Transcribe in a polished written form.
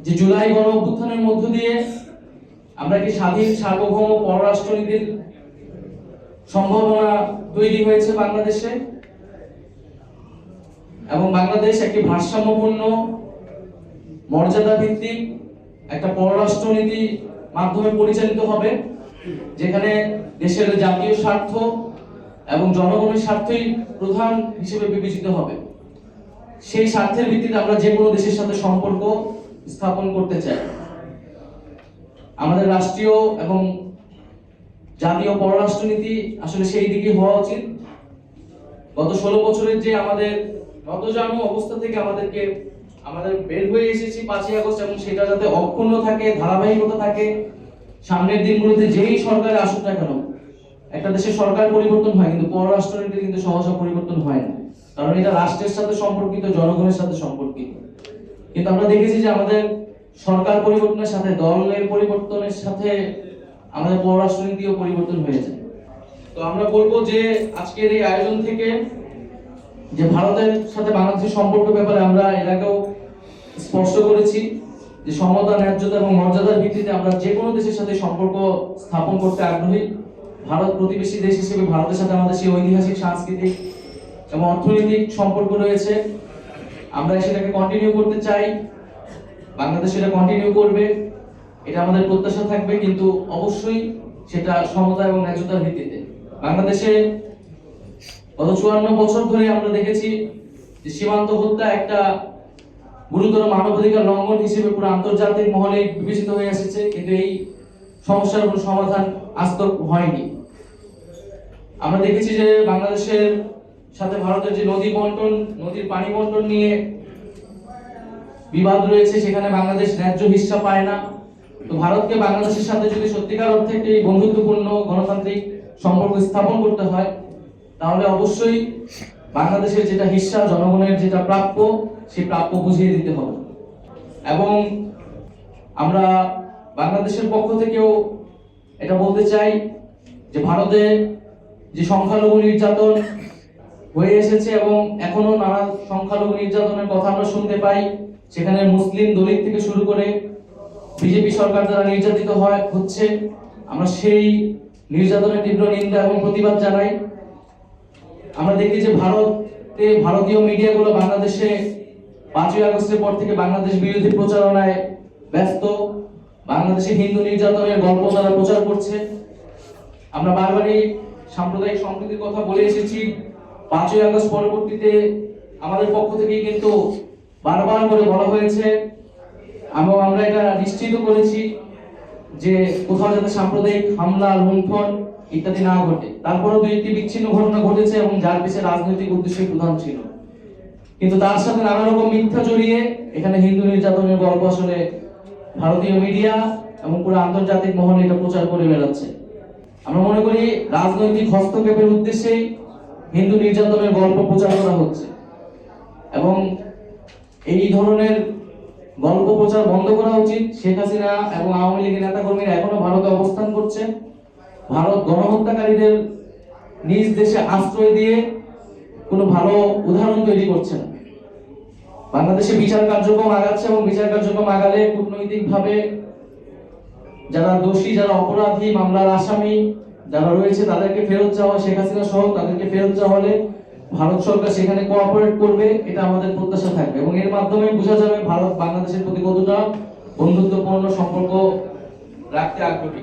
যে জুলাই গণ অভ্যুত্থানের মধ্য দিয়ে আমরা কি স্বাধীন সার্বভৌম পররাষ্ট্রনীতির সম্ভাবনা তৈরি হয়েছে বাংলাদেশে, এবং বাংলাদেশ একটি ভারসাম্যপূর্ণ মর্যাদা ভিত্তিক একটা পররাষ্ট্রনীতি মাধ্যমে পরিচালিত হবে, যেখানে দেশের জাতীয় স্বার্থ এবং জনগণের স্বার্থই প্রধান হিসেবে বিবেচিত হবে। সেই স্বার্থের ভিত্তিতে আমরা যে কোনো দেশের সাথে সম্পর্ক স্থাপন করতে চাই। আমাদের রাষ্ট্রীয় এবং জাতীয় পররাষ্ট্রনীতি আসলে সেই দিকে হওয়া উচিত। গত 16 বছরের যে আমাদের নতজানু অবস্থা থেকে আমাদের বের হয়ে এসেছি 5ই আগস্ট, এবং সেটা যাতে অক্ষুণ্ণ থাকে, ধারাবাহিকতা থাকে। সামনের দিনগুলোতে যেই সরকার আসুক না কেন, একটা দেশের সরকার পরিবর্তন হয় কিন্তু পররাষ্ট্রনীতি কিন্তু সহজে পরিবর্তন হয় না, কারণ এটা রাষ্ট্রের সাথে সম্পর্কিত, জনগণের সাথে সম্পর্কিত। কিন্তু আমরা দেখেছি যে আমাদের সরকার পরিবর্তনের সাথে, দলের পরিবর্তনের সাথে আমাদের পররাষ্ট্রনীতিও পরিবর্তন হয়েছে। তো আমরা বলবো যে আজকের এই আয়োজন থেকে যে ভারতের সাথে বাংলাদেশের সম্পর্কের ব্যাপারে আমরা এর আগেও স্পষ্ট করেছি যে সমতা, ন্যায্যতা এবং মর্যাদার ভিত্তিতে আমরা যে কোনো দেশের সাথে সম্পর্ক স্থাপন করতে আগ্রহী। ভারত প্রতিবেশী দেশ হিসেবে ভারতের সাথে আমাদের সেই ঐতিহাসিক, সাংস্কৃতিক এবং অর্থনৈতিক সম্পর্ক রয়েছে। আমরা সেটাকে কন্টিনিউ করতে চাই, বাংলাদেশ সেটা কন্টিনিউ করবে, এটা আমাদের প্রত্যাশা থাকবে, কিন্তু অবশ্যই সেটা সমতা এবং ন্যায্যতার ভিত্তিতে। বাংলাদেশে গত 54 বছর ধরে আমরা দেখেছি যে সীমান্ত হত্যা একটা গুরুতর মানবাধিকার লঙ্ঘন হিসেবে পুরো আন্তর্জাতিক মহলে বিবেচিত হয়ে এসেছে, কিন্তু এই সমস্যার কোনো সমাধান আজ তক হয়নি। আমরা দেখেছি যে বাংলাদেশের সাথে ভারতের যে নদীর পানি বন্টন নিয়ে বিবাদ রয়েছে, সেখানে বাংলাদেশ ন্যায্য হিস্সা পায় না। তো ভারতকে বাংলাদেশের সাথে যদি সত্যিকার অর্থে একটি বন্ধুত্বপূর্ণ গণতান্ত্রিক সম্পর্ক স্থাপন করতে হয়, তাহলে অবশ্যই বাংলাদেশের যেটা হিস্সা, জনগণের যেটা প্রাপ্য, সেই প্রাপ্য বুঝিয়ে দিতে হবে। এবং আমরা বাংলাদেশের পক্ষ থেকেও এটা বলতে চাই যে ভারতে যে সংখ্যালঘু নির্যাতন হয়ে এসেছে এবং এখনো নানা সংখ্যালঘু নির্যাতনের কথা আমরা শুনতে পাই, সেখানে মুসলিম, দলিত থেকে শুরু করে বিজেপি সরকার দ্বারা নির্যাতিত হচ্ছে, আমরা সেই নির্যাতনের তীব্র নিন্দা এবং প্রতিবাদ জানাই। আমরা দেখি যে ভারতীয় মিডিয়াগুলো বাংলাদেশে 5ই আগস্টের পর থেকে বাংলাদেশ বিরোধী প্রচারণায় ব্যস্ত, বাংলাদেশে হিন্দু নির্যাতনের গল্প তারা প্রচার করছে। আমরা বারবারই সাম্প্রদায়িক সম্প্রীতির কথা বলে এসেছি। 5ই আগস্ট পরবর্তীতে আমাদের পক্ষ থেকে কিন্তু বারবার করে বলা হয়েছে এবং আমরা এটা নিশ্চিত করেছি যে কোথাও যাতে সাম্প্রদায়িক হামলা, লুণ্ঠন ইত্যাদি না ঘটে। তারপরেও 2-1টি বিচ্ছিন্ন ঘটনা ঘটেছে এবং যার পিছনে রাজনৈতিক উদ্দেশ্যই প্রধান ছিল, কিন্তু তার সাথে নানা রকম মিথ্যা জড়িয়ে এখানে হিন্দু নির্যাতনের গল্প আসলে ভারতীয় মিডিয়া এবং পুরো আন্তর্জাতিক মহলে এটা প্রচার করে বেড়াচ্ছে। আমরা মনে করি রাজনৈতিক হস্তক্ষেপের উদ্দেশ্যেই হিন্দু নির্যাতনের গল্প প্রচার করা হচ্ছে, এবং এই ধরনের গল্প প্রচার বন্ধ করা উচিত। শেখ হাসিনা এবং আওয়ামী লীগের নেতাকর্মীরা এখনো ভারতে অবস্থান করছে। ভারত গণহত্যাকারীদের নিজ দেশে আশ্রয় দিয়ে কোনো ভালো উদাহরণ তৈরি করছে না। বাংলাদেশে বিচার কার্যক্রম আগাচ্ছে এবং বিচার কার্যক্রম আগালে কূটনৈতিকভাবে যারা দোষী, যারা অপরাধী, মামলার আসামি যারা রয়েছে তাদেরকে ফেরত চাওয়া, শেখ হাসিনা সহ তাদেরকে ফেরত চাওয়া হলে ভারত সরকার সেখানে কোঅপারেট করবে, এটা আমাদের প্রত্যাশা থাকবে, এবং এর মাধ্যমে বোঝা যাবে ভারত বাংলাদেশের প্রতি কতটা বন্ধুত্বপূর্ণ সম্পর্ক রাখতে আগ্রহী।